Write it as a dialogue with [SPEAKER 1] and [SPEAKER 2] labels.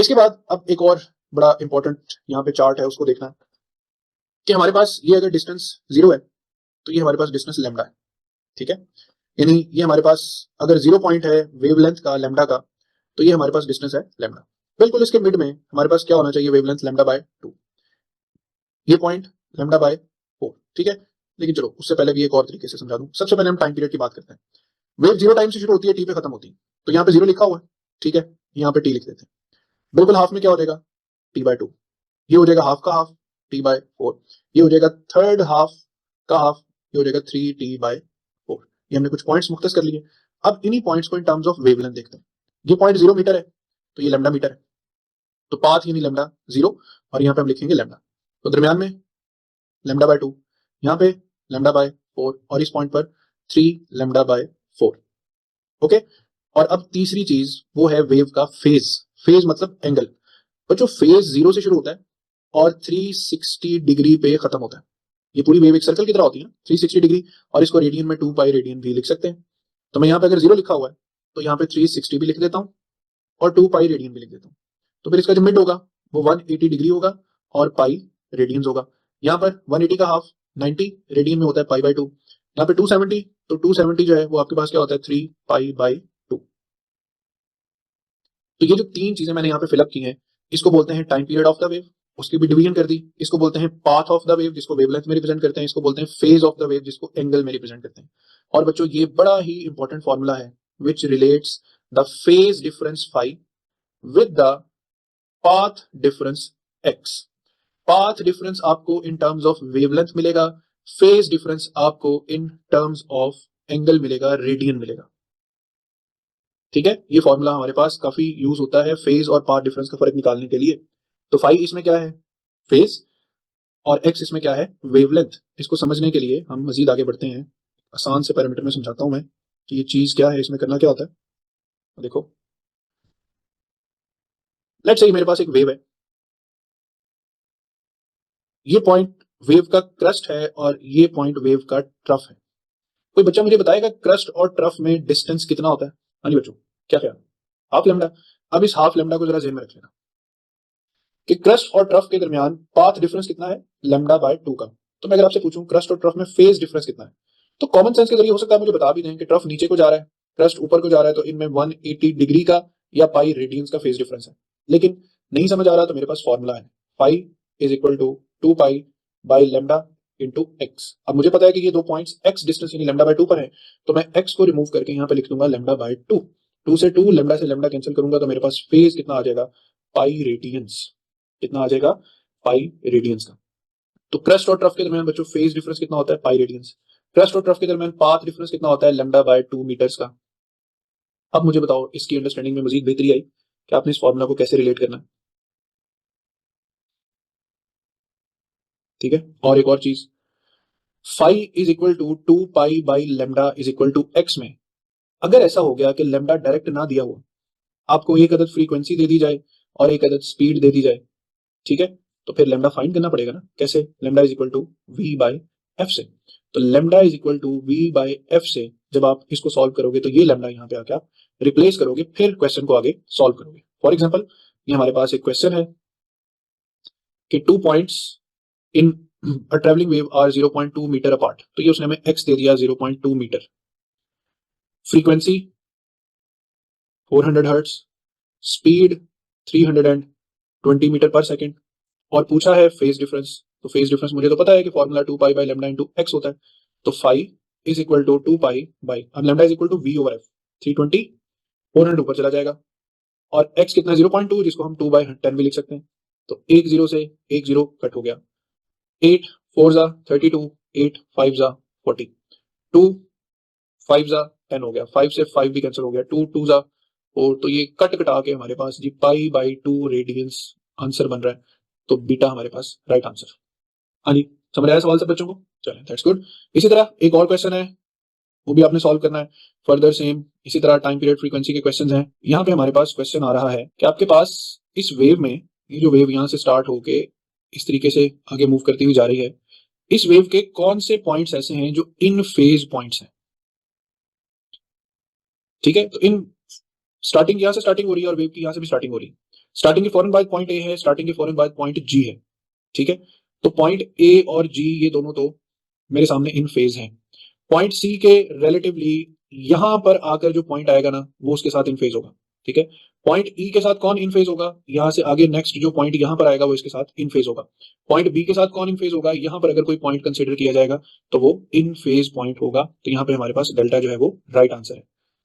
[SPEAKER 1] इसके बाद अब एक और बड़ा इंपॉर्टेंट यहाँ पे चार्ट है, उसको देखना है कि हमारे पास ये अगर डिस्टेंस 0 है तो ये हमारे पास डिस्टेंस लैम्डा है, ठीक है। यानी ये हमारे पास अगर 0 पॉइंट है वेवलेंथ का लैम्डा का, तो ये हमारे पास डिस्टेंस है लैम्डा। बिल्कुल इसके मिड में हमारे पास क्या होना चाहिए, वेवलेंथ लैम्डा बाय 2, ये पॉइंट लैम्डा बाय 4, ठीक है। लेकिन चलो उससे पहले भी एक और तरीके से समझा दूं। सबसे पहले हम टाइम पीरियड की बात करते हैं। वेव 0 टाइम से शुरू होती है, टी पे खत्म होती है, तो यहाँ पे 0 लिखा हुआ है, ठीक है, यहाँ पे टी लिख देते हैं। बिल्कुल हाफ में क्या हो जाएगा, टी बाय 2, ये हो जाएगा हाफ का हाफ, टी बाय 4, ये हो जाएगा थर्ड हाफ का हाफ, ये हो जाएगा 3t बाय 4। ये हमने कुछ पॉइंट्स मुख्तस कर लिए। अब इन्हीं पॉइंट्स को इन टर्म्स ऑफ वेवलेंथ देखते हैं। ये पॉइंट 0 मीटर है तो ये लैम्डा मीटर है, तो पाथ यानी लैम्डा 0, और यहाँ पे हम लिखेंगे लैम्डा, तो दरमियान में लैम्डा बाय 2, यहाँ पे लैम्डा बाय 4, और इस पॉइंट पर 3 लैम्डा बाय 4। ओके। और अब तीसरी चीज वो है वेव का फेज। फेज मतलब एंगल। बच्चों फेज 0 से शुरू होता है और 360 डिग्री पे खत्म होता है। ये पूरी वेव एक सर्कल की तरह होती है ना, 360 डिग्री, और इसको रेडियन में 2 पाई रेडियन भी लिख सकते हैं। तो मैं यहाँ पे अगर 0 लिखा हुआ है तो यहाँ पे 360 भी लिख देता हूँ और 2 पाई रेडियन भी लिख देता हूँ। तो फिर इसका जो मिड होगा वो 180 डिग्री होगा और पाई रेडियंस होगा। यहाँ पर 180 का हाफ 90 रेडियन में होता है पाई बाय 2। यहाँ पे 270, तो 270 जो है वो आपके पास क्या होता है 3 पाई बाय 2। तो ये जो तीन चीजें मैंने यहाँ पे फिलअप की हैं, इसको बोलते हैं time period of the wave, उसकी भी डिवीजन कर दी। इसको बोलते हैं पाथ ऑफ द वेव, जिसको वेवलेंथ में रिप्रेजेंट करते हैं। इसको बोलते हैं फेज ऑफ द वेव, जिसको एंगल में रिप्रेजेंट करते हैं। और बच्चों ये बड़ा ही इंपॉर्टेंट फॉर्मूला है which relates the phase difference phi with the path difference X. Path difference आपको इन टर्म्स ऑफ वेवलेंथ मिलेगा, फेज डिफरेंस आपको इन टर्म्स ऑफ एंगल मिलेगा, रेडियन मिलेगा, ठीक है। ये फॉर्मूला हमारे पास काफी यूज होता है फेज और पाथ डिफरेंस का फर्क निकालने के लिए। तो फाई इसमें क्या है, फेज, और एक्स इसमें क्या है, वेवलेंथ। इसको समझने के लिए हम मजीद आगे बढ़ते हैं। आसान से पैरामीटर में समझाता हूं मैं कि ये चीज क्या है, इसमें करना क्या होता है। देखो लेट्स से मेरे पास एक वेव है, ये पॉइंट वेव का क्रस्ट है और ये पॉइंट वेव का ट्रफ है। कोई बच्चा मुझे बताएगा क्रस्ट और ट्रफ में डिस्टेंस कितना होता है। हाँ जी बच्चों, क्या ख्याल, हाफ लेमडा। अब इस हाफ लेमडा को जरा जेहन में रख लेना कि क्रस्ट और ट्रफ के दरमियान पाथ डिफरेंस कितना है, लैम्डा बाय 2 का। तो मैं अगर आपसे पूछूं क्रस्ट और ट्रफ में फेज डिफरेंस कितना है, तो कॉमन सेंस के जरिए हो सकता है मुझे बता भी दें कि ट्रफ नीचे को जा रहा है, क्रस्ट ऊपर को जा रहा है, तो इनमें 180 डिग्री का या पाई रेडियंस का फेज डिफरेंस है। लेकिन नहीं समझ आ रहा तो मेरे पास फॉर्मूला है, phi is equal to 2 pi by lambda into X. अब मुझे पता है कि ये दो पॉइंट्स एक्स डिस्टेंस यानी लैम्डा बाय 2 पर है, तो मैं एक्स को रिमूव करके यहाँ पे लिख दूंगा लैम्डा बाय 2। 2 से 2 लैम्डा से लैम्डा कैंसिल करूंगा तो मेरे पास फेज कितना आ जाएगा, पाई रेडियंस। कितना आ जाएगा, पाई रेडियंस का। तो क्रस्ट और ट्रफ के दरमियान बच्चों फेज डिफरेंस कितना होता है, पाई रेडियंस। क्रस्ट और ट्रफ के दरमियान पाथ डिफरेंस कितना होता है, लैम्डा बाय 2 मीटर्स का। अब मुझे बताओ इसकी अंडरस्टैंडिंग में मजीद बेहतरी आई कि आपने इस फॉर्मूला को कैसे रिलेट करना है, ठीक है। और एक और चीज, phi is equal to 2 pi by lambda is equal to X में अगर ऐसा हो गया कि लैम्डा डायरेक्ट ना दिया हुआ, आपको एक अदद फ्रीक्वेंसी दे दी जाए और एक अदद स्पीड दे दी जाए, ठीक है, तो फिर लैम्डा फाइंड करना पड़ेगा ना। कैसे, lambda is equal to V by F से। तो lambda is equal to V by F से जब आप इसको सॉल्व करोगे तो ये लैम्डा यहाँ पे आके आप रिप्लेस करोगे, फिर क्वेश्चन को आगे सॉल्व करोगे। फॉर एग्जाम्पल ये हमारे पास एक क्वेश्चन है कि 2 points in a travelling wave are 0.2 metre apart. तो ये उसने हमें एक्स दे दिया 0.2 metre, frequency 400 hertz, speed 320 metre पर सेकेंड, और पूछा है फेज डिफरेंस। तो फेज डिफरेंस मुझे तो पता है कि formula 2 pi by lambda into x होता है। तो phi is equal to 2 pi by, अब lambda is equal to v over f, 320, 400 ऊपर चला जाएगा, और एक्स कितना 0.2 जिसको हम 2 बाई 10 भी लिख सकते हैं। तो एक जीरो से एक जीरो कट हो गया, 8 4 जा 32, 8 5 जा 40, 2 5 जा 10 हो गया, 5 से 5 भी कैंसिल हो गया, 2 2 जा 4। तो ये कट कटा के हमारे पास जी पाई बाई 2 रेडियंस आंसर बन रहा है। तो बीटा हमारे पास राइट आंसर। हाँ जी, समझ आया सवाल सब बच्चों को, चलें दैट्स गुड। इसी तरह एक और क्वेश्चन है, वो भी आपने सॉल्व करना है फर्दर सेम। इसी तरह टाइम पीरियड फ्रीक्वेंसी के क्वेश्चंस हैं। यहाँ पे हमारे पास क्वेश्चन आ रहा है कि आपके पास इस वेव में, ये जो वेव यहाँ से स्टार्ट होके इस तरीके से आगे मूव करती हुई जा रही है, इस वेव के कौन से पॉइंट्स ऐसे हैं जो इन फेज पॉइंट्स हैं, ठीक है। तो इन स्टार्टिंग यहाँ से स्टार्टिंग हो रही है और वेव की यहाँ से भी स्टार्टिंग हो रही है। स्टार्टिंग के फौरन बाद पॉइंट ए है, स्टार्टिंग के फौरन बाद पॉइंट जी है, ठीक है। तो पॉइंट ए और जी ये दोनों तो मेरे सामने इन फेज हैं। पॉइंट सी के रिलेटिवली यहां पर आकर जो पॉइंट आएगा ना वो उसके साथ इन फेज होगा, ठीक है। पॉइंट ई के साथ कौन इन फेज होगा, यहां से आगे नेक्स्ट जो पॉइंट यहां पर आएगा वो इसके साथ इन फेज होगा। पॉइंट बी के साथ कौन इन फेज होगा, यहां पर अगर कोई पॉइंट कंसीडर किया जाएगा तो वो इन फेज पॉइंट होगा। तो यहाँ पे हमारे पास डेल्टा जो है वो राइट आंसर है।